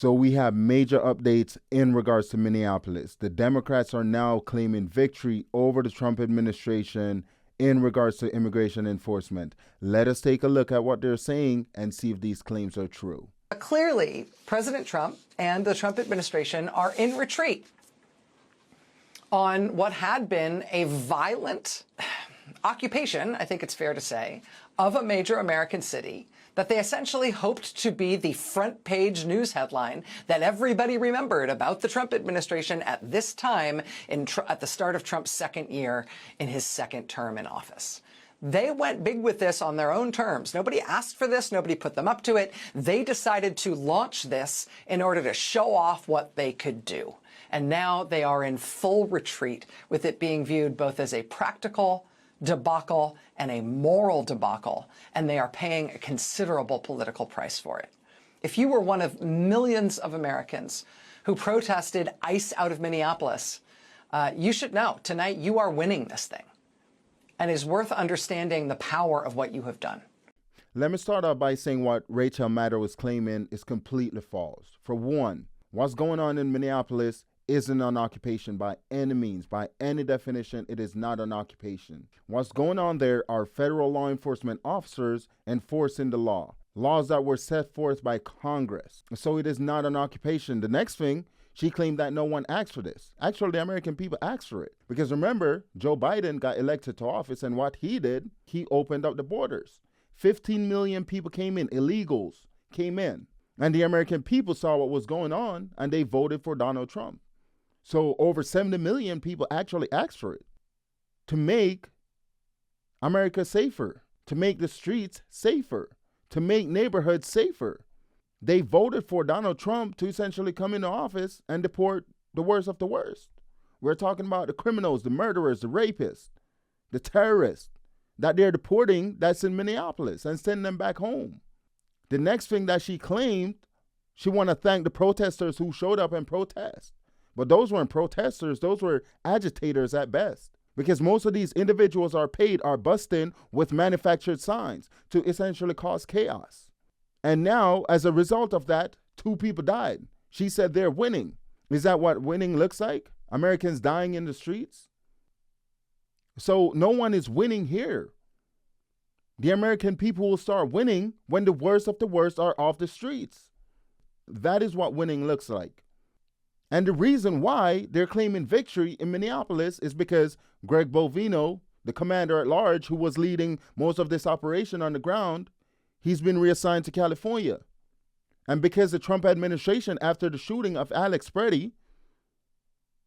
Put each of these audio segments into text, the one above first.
So we have major updates in regards to Minneapolis. The Democrats are now claiming victory over the Trump administration in regards to immigration enforcement. Let us take a look at what they're saying and see if these claims are true. Clearly, President Trump and the Trump administration are in retreat on what had been a violent occupation, I think it's fair to say, of a major American city that they essentially hoped to be the front page news headline that everybody remembered about the Trump administration at this time at the start of Trump's second year in his second term in office. They went big with this on their own terms. Nobody asked for this. Nobody put them up to it. They decided to launch this in order to show off what they could do. And now they are in full retreat, with it being viewed both as a practical debacle and a moral debacle, and they are paying a considerable political price for it. If you were one of millions of Americans who protested ICE out of Minneapolis, you should know tonight you are winning this thing, and it is worth understanding the power of what you have done. Let me start off by saying what Rachel Maddow is claiming is completely false. For one, what's going on in Minneapolis isn't an occupation by any means. By any definition, it is not an occupation. What's going on there are federal law enforcement officers enforcing the law, laws that were set forth by Congress. So it is not an occupation. The next thing, she claimed that no one asked for this. Actually, the American people asked for it. Because remember, Joe Biden got elected to office, and what he did, he opened up the borders. 15 million people came in, illegals came in. And the American people saw what was going on, and they voted for Donald Trump. So over 70 million people actually asked for it to make America safer, to make the streets safer, to make neighborhoods safer. They voted for Donald Trump to essentially come into office and deport the worst of the worst. We're talking about the criminals, the murderers, the rapists, the terrorists that they're deporting that's in Minneapolis and sending them back home. The next thing that she claimed, she wanted to thank the protesters who showed up and protest. But those weren't protesters, those were agitators at best. Because most of these individuals are busting with manufactured signs to essentially cause chaos. And now, as a result of that, 2 people died. She said they're winning. Is that what winning looks like? Americans dying in the streets? So no one is winning here. The American people will start winning when the worst of the worst are off the streets. That is what winning looks like. And the reason why they're claiming victory in Minneapolis is because Greg Bovino, the commander at large who was leading most of this operation on the ground, he's been reassigned to California. And because the Trump administration, after the shooting of Alex Brady,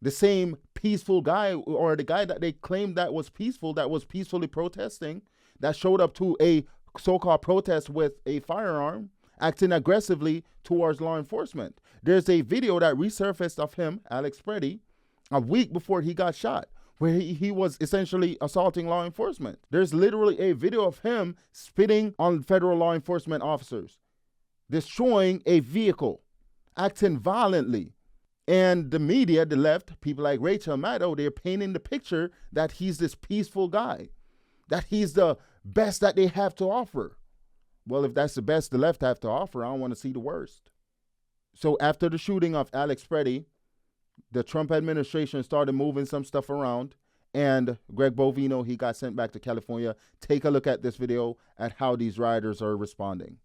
the same peaceful guy, or the guy that they claimed that was peacefully protesting, that showed up to a so-called protest with a firearm, acting aggressively towards law enforcement. There's a video that resurfaced of him, Alex Brady, a week before he got shot, where he was essentially assaulting law enforcement. There's literally a video of him spitting on federal law enforcement officers, destroying a vehicle, acting violently. And the media, the left, people like Rachel Maddow, they're painting the picture that he's this peaceful guy, that he's the best that they have to offer. Well, if that's the best the left have to offer, I don't want to see the worst. So after the shooting of Alex Brady, the Trump administration started moving some stuff around, and Greg Bovino, he got sent back to California. Take a look at this video at how these rioters are responding.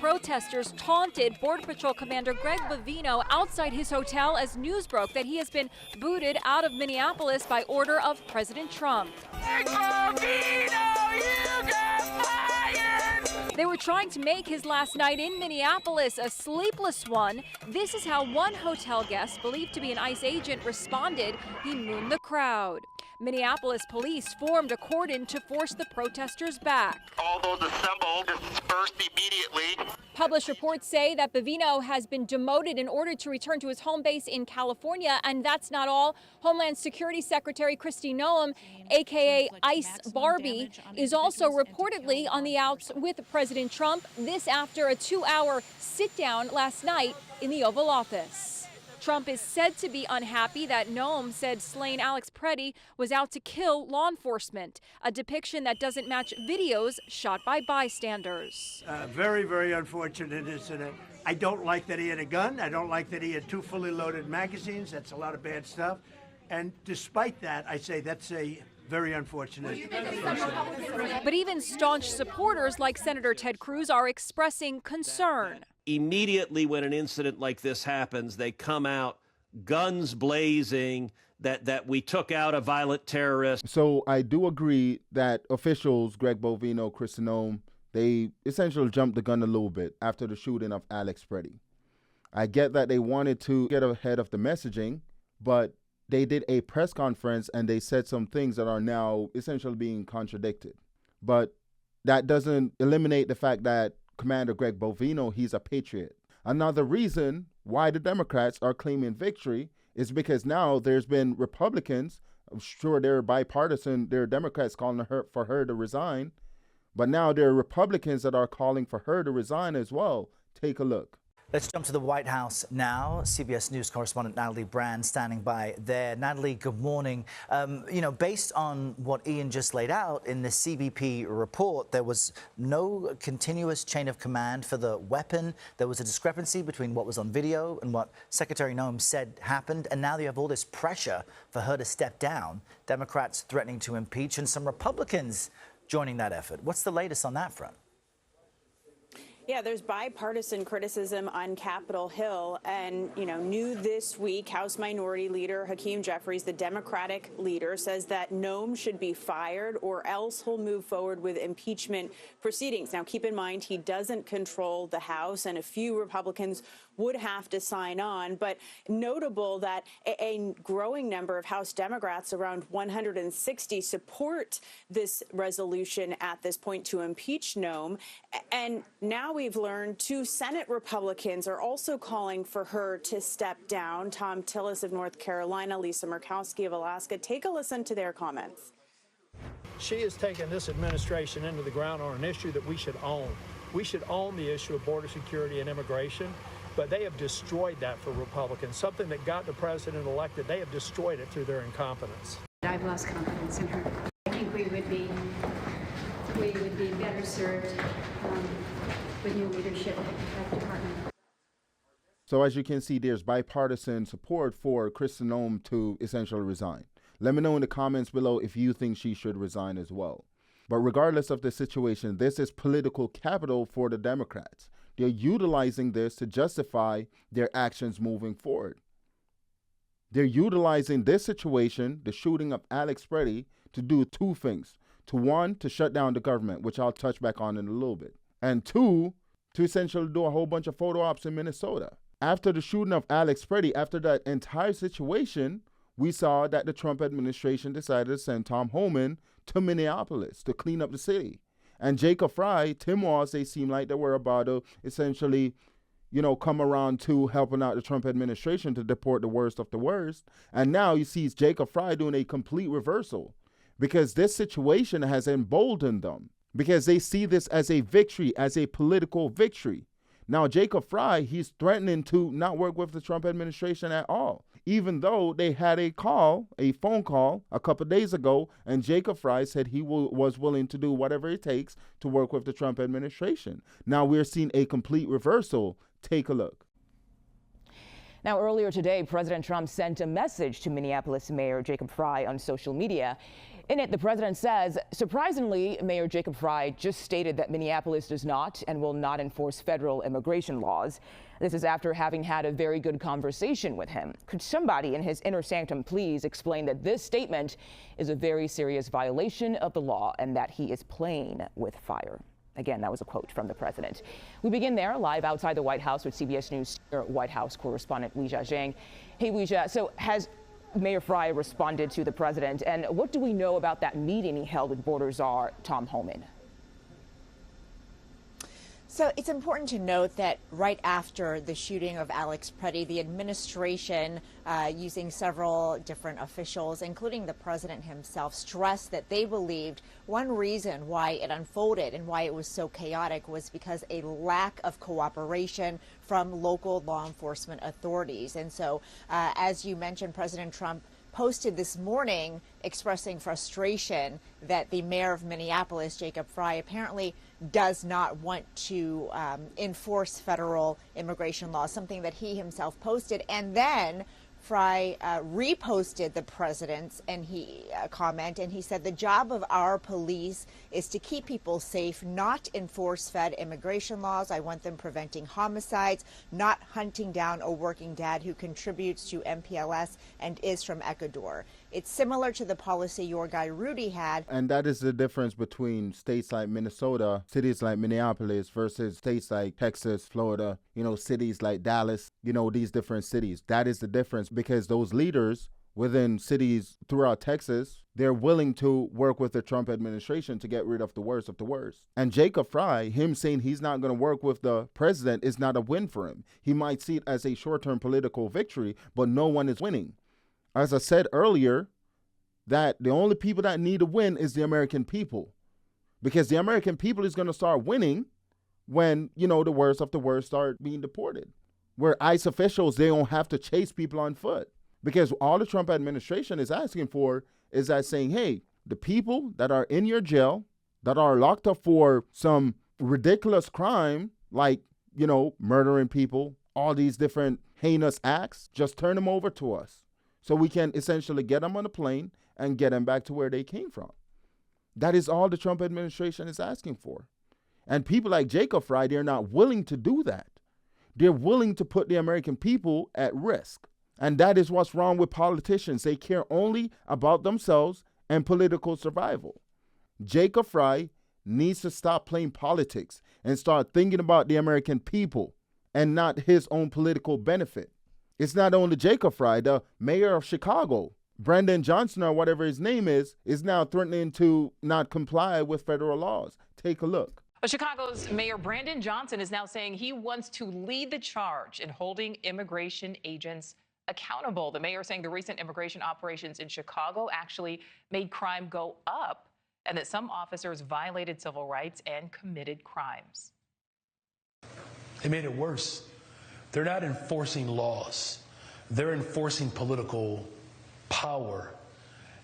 Protesters taunted Border Patrol Commander Greg Bovino outside his hotel as news broke that he has been booted out of Minneapolis by order of President Trump. Greg Bovino, you got fired! They were trying to make his last night in Minneapolis a sleepless one. This is how one hotel guest, believed to be an ICE agent, responded. He mooned the crowd. Minneapolis police formed a cordon to force the protesters back. All those assembled dispersed immediately. Published reports say that Bovino has been demoted in order to return to his home base in California. And that's not all. Homeland Security Secretary Kristi Noem, a.k.a. Ice Barbie, is also reportedly on the outs with President Trump. This after a 2-hour sit-down last night in the Oval Office. Trump is said to be unhappy that Noem said slain Alex Brady was out to kill law enforcement, a depiction that doesn't match videos shot by bystanders. Very, very unfortunate incident. I don't like that he had a gun. I don't like that he had 2 fully loaded magazines. That's a lot of bad stuff. And despite that, I say that's a very unfortunate. But even staunch supporters like Senator Ted Cruz are expressing concern. Immediately when an incident like this happens, they come out guns blazing, that we took out a violent terrorist. So I do agree that officials, Greg Bovino, Chris Nome, they essentially jumped the gun a little bit after the shooting of Alex Brady. I get that they wanted to get ahead of the messaging, but they did a press conference and they said some things that are now essentially being contradicted. But that doesn't eliminate the fact that Commander Greg Bovino, he's a patriot. Another reason why the Democrats are claiming victory is because now there's been Republicans, I'm sure they're bipartisan, there are Democrats calling for her to resign, but now there are Republicans that are calling for her to resign as well. Take a look. Let's jump to the White House now. CBS News correspondent Natalie Brand standing by there. Natalie, good morning. Based on what Ian just laid out in the CBP report, there was no continuous chain of command for the weapon. There was a discrepancy between what was on video and what Secretary Nome said happened. And now you have all this pressure for her to step down. Democrats threatening to impeach and some Republicans joining that effort. What's the latest on that front? Yeah, there's bipartisan criticism on Capitol Hill. And, new this week, House Minority Leader Hakeem Jeffries, the Democratic leader, says that Nome should be fired or else he'll move forward with impeachment proceedings. Now, keep in mind, he doesn't control the House, and a few Republicans would have to sign on. But notable that a growing number of House Democrats, around 160, support this resolution at this point to impeach Nome. And now we've learned 2 Senate Republicans are also calling for her to step down. Tom Tillis of North Carolina, Lisa Murkowski of Alaska. Take a listen to their comments. She has taken this administration into the ground on an issue that we should own. We should own the issue of border security and immigration, but they have destroyed that for Republicans. Something that got the president elected, they have destroyed it through their incompetence. I've lost confidence in her. I think we would be better served with new leadership at the department. So as you can see, there's bipartisan support for Kristen Noem to essentially resign. Let me know in the comments below if you think she should resign as well. But regardless of the situation, this is political capital for the Democrats. They're utilizing this to justify their actions moving forward. They're utilizing this situation, the shooting of Alex Brady, to do 2 things. To shut down the government, which I'll touch back on in a little bit. And 2, to essentially do a whole bunch of photo ops in Minnesota. After the shooting of Alex Brady, after that entire situation, we saw that the Trump administration decided to send Tom Homan to Minneapolis to clean up the city. And Jacob Fry, Tim Walz, they seem like they were about to essentially, come around to helping out the Trump administration to deport the worst of the worst. And now you see Jacob Fry doing a complete reversal because this situation has emboldened them because they see this as a victory, as a political victory. Now, Jacob Fry, he's threatening to not work with the Trump administration at all, even though they had a phone call a couple of days ago, and Jacob Fry said he was willing to do whatever it takes to work with the Trump administration. Now we're seeing a complete reversal. Take a look. Now, earlier today, President Trump sent a message to Minneapolis Mayor Jacob Fry on social media. In it, the president says, surprisingly, Mayor Jacob Fry just stated that Minneapolis does not and will not enforce federal immigration laws. This is after having had a very good conversation with him. Could somebody in his inner sanctum please explain that this statement is a very serious violation of the law and that he is playing with fire? Again, that was a quote from the president. We begin there, live outside the White House with CBS News White House correspondent Weijia Zhang. Hey, Weijia, so has Mayor Fry responded to the president, and what do we know about that meeting he held with border czar Tom Homan? So it's important to note that right after the shooting of Alex Brady, the administration, using several different officials, including the president himself, stressed that they believed one reason why it unfolded and why it was so chaotic was because a lack of cooperation from local law enforcement authorities. And so, as you mentioned, President Trump posted this morning expressing frustration that the mayor of Minneapolis, Jacob Frey, apparently does not want to enforce federal immigration laws, something that he himself posted. And then Frey reposted the president's comment, and he said the job of our police is to keep people safe, not enforce Fed immigration laws. I want them preventing homicides, not hunting down a working dad who contributes to MPLS and is from Ecuador. It's similar to the policy your guy Rudy had. And that is the difference between states like Minnesota, cities like Minneapolis versus states like Texas, Florida, cities like Dallas, these different cities. That is the difference, because those leaders within cities throughout Texas, they're willing to work with the Trump administration to get rid of the worst of the worst. And Jacob Frey, him saying he's not going to work with the president is not a win for him. He might see it as a short-term political victory, but no one is winning. As I said earlier, that the only people that need to win is the American people, because the American people is going to start winning when, the worst of the worst start being deported, where ICE officials, they don't have to chase people on foot, because all the Trump administration is asking for is that saying, hey, the people that are in your jail, that are locked up for some ridiculous crime, like, murdering people, all these different heinous acts, just turn them over to us so we can essentially get them on a plane and get them back to where they came from. That is all the Trump administration is asking for. And people like Jacob Frey, they're not willing to do that. They're willing to put the American people at risk. And that is what's wrong with politicians. They care only about themselves and political survival. Jacob Frey needs to stop playing politics and start thinking about the American people and not his own political benefit. It's not only Jacob Frey, the mayor of Chicago, Brandon Johnson or whatever his name is now threatening to not comply with federal laws. Take a look. Chicago's Mayor Brandon Johnson is now saying he wants to lead the charge in holding immigration agents accountable. The mayor saying the recent immigration operations in Chicago actually made crime go up and that some officers violated civil rights and committed crimes. They made it worse. They're not enforcing laws. They're enforcing political power.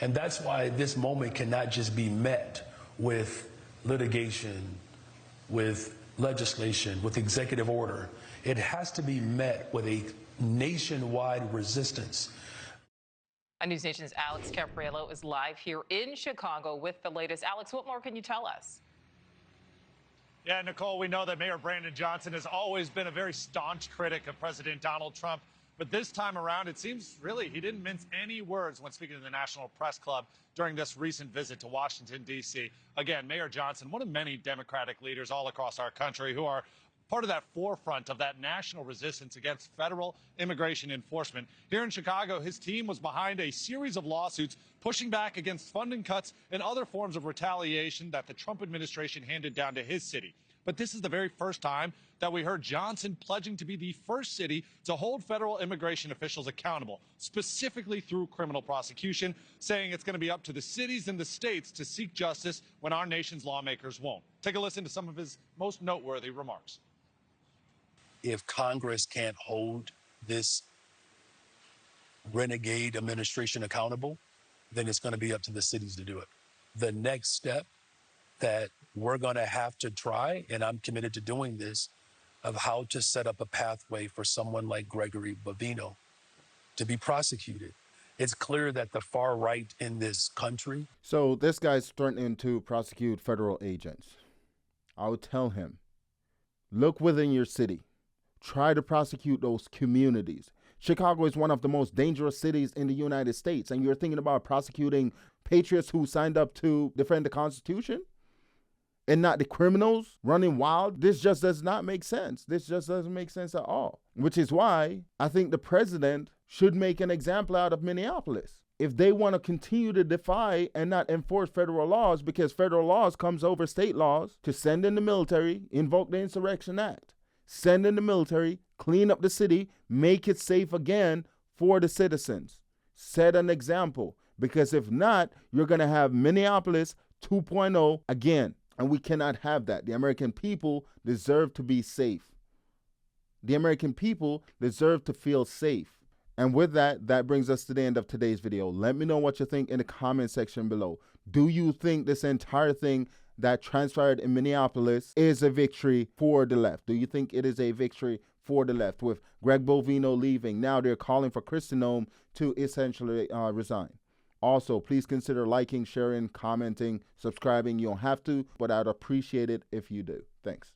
And that's why this moment cannot just be met with litigation, with legislation, with executive order. It has to be met with a nationwide resistance. News Nation's Alex Capriello is live here in Chicago with the latest. Alex, what more can you tell us? Yeah, Nicole, we know that Mayor Brandon Johnson has always been a very staunch critic of President Donald Trump. But this time around, it seems really he didn't mince any words when speaking to the National Press Club during this recent visit to Washington, D.C. Again, Mayor Johnson, one of many Democratic leaders all across our country who are part of that forefront of that national resistance against federal immigration enforcement. Here in Chicago, his team was behind a series of lawsuits pushing back against funding cuts and other forms of retaliation that the Trump administration handed down to his city. But this is the very first time that we heard Johnson pledging to be the first city to hold federal immigration officials accountable, specifically through criminal prosecution, saying it's going to be up to the cities and the states to seek justice when our nation's lawmakers won't. Take a listen to some of his most noteworthy remarks. If Congress can't hold this renegade administration accountable, then it's going to be up to the cities to do it. The next step that we're going to have to try, and I'm committed to doing this, of how to set up a pathway for someone like Gregory Bovino to be prosecuted. It's clear that the far right in this country. So this guy's threatening to prosecute federal agents. I would tell him, look within your city. Try to prosecute those communities. Chicago is one of the most dangerous cities in the United States, and you're thinking about prosecuting patriots who signed up to defend the Constitution and not the criminals running wild? This just does not make sense. This just doesn't make sense at all, which is why I think the president should make an example out of Minneapolis. If they want to continue to defy and not enforce federal laws, because federal laws comes over state laws, to send in the military, invoke the Insurrection Act, send in the military, clean up the city, make it safe again for the citizens. Set an example, because if not, you're going to have Minneapolis 2.0 again. And we cannot have that. The American people deserve to be safe. The American people deserve to feel safe. And with that, that brings us to the end of today's video. Let me know what you think in the comment section below. Do you think this entire thing that transpired in Minneapolis is a victory for the left? Do you think it is a victory for the left? With Greg Bovino leaving, now they're calling for Kristi Noem to essentially resign. Also, please consider liking, sharing, commenting, subscribing. You don't have to, but I'd appreciate it if you do. Thanks.